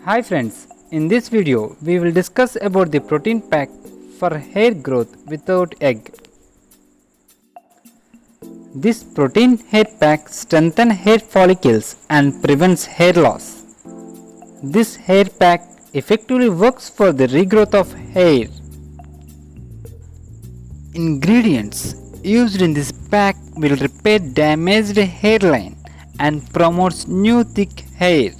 Hi friends, in this video we will discuss about the protein pack for hair growth without egg. This protein hair pack strengthens hair follicles and prevents hair loss. This hair pack effectively works for the regrowth of hair. Ingredients used in this pack will repair damaged hairline and promotes new thick hair.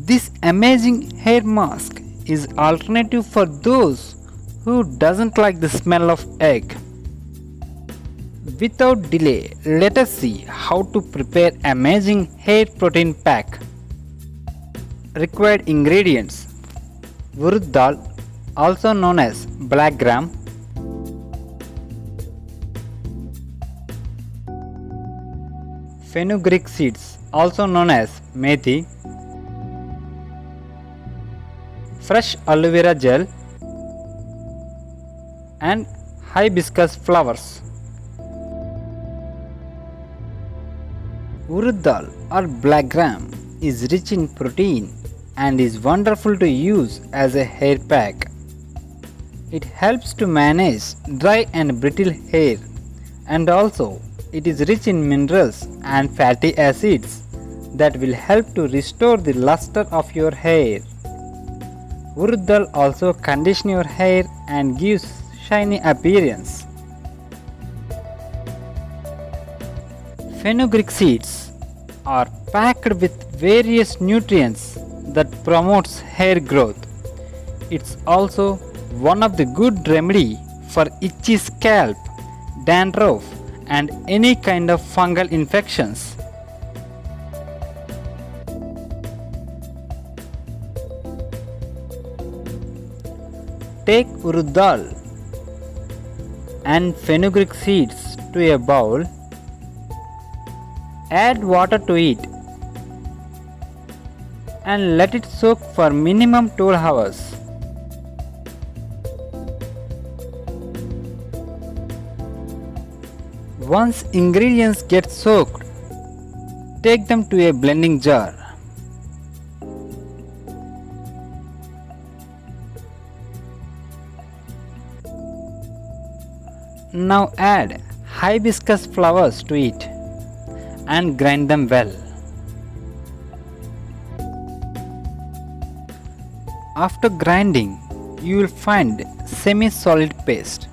This amazing hair mask is alternative for those who doesn't like the smell of egg. Without delay, let us see how to prepare amazing hair protein pack. Required ingredients: urad dal, also known as black gram, fenugreek seeds, also known as methi, fresh aloe vera gel, and hibiscus flowers. Urad dal or black gram is rich in protein and is wonderful to use as a hair pack. It helps to manage dry and brittle hair, and also it is rich in minerals and fatty acids that will help to restore the luster of your hair. Urad dal also conditions your hair and gives shiny appearance. Fenugreek seeds are packed with various nutrients that promotes hair growth. It's also one of the good remedy for itchy scalp, dandruff, and any kind of fungal infections. Take urad dal and fenugreek seeds to a bowl. Add water to it and let it soak for minimum 12 hours. Once ingredients get soaked, take them to a blending jar. Now add hibiscus flowers to it and grind them well. After grinding, you will find semi-solid paste.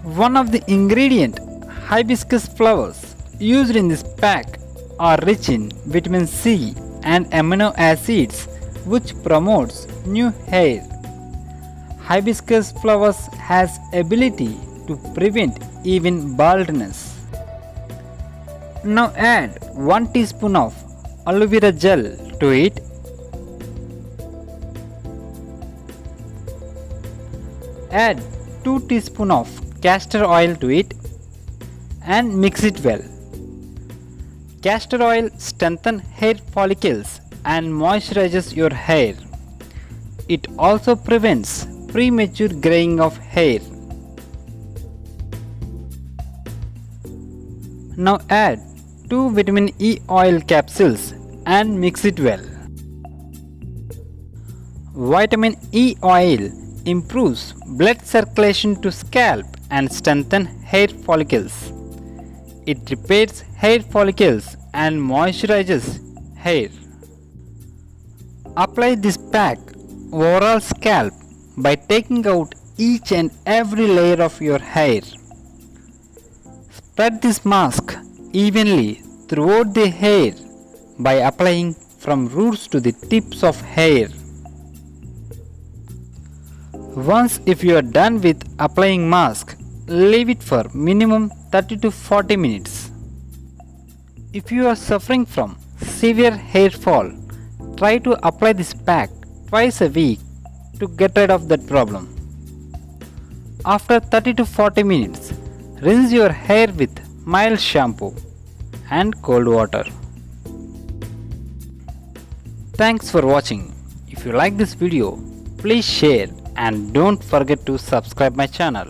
One of the ingredient, hibiscus flowers used in this pack, are rich in vitamin C and amino acids which promotes new hair. Hibiscus flowers has ability to prevent even baldness. Now add 1 teaspoon of aloe vera gel to it. Add 2 teaspoons of castor oil to it and mix it well. Castor oil strengthens hair follicles and moisturizes your hair. It also prevents premature graying of hair. Now add 2 vitamin E oil capsules and mix it well. Vitamin E oil improves blood circulation to scalp and strengthens hair follicles. It repairs hair follicles and moisturizes hair. Apply this pack over scalp by taking out each and every layer of your hair. Spread this mask evenly throughout the hair by applying from roots to the tips of hair. Once if you are done with applying mask, leave it for minimum 30 to 40 minutes. If you are suffering from severe hair fall, try to apply this pack twice a week to get rid of that problem. After 30 to 40 minutes, rinse your hair with mild shampoo and cold water. Thanks for watching. If you like this video, please share and don't forget to subscribe my channel.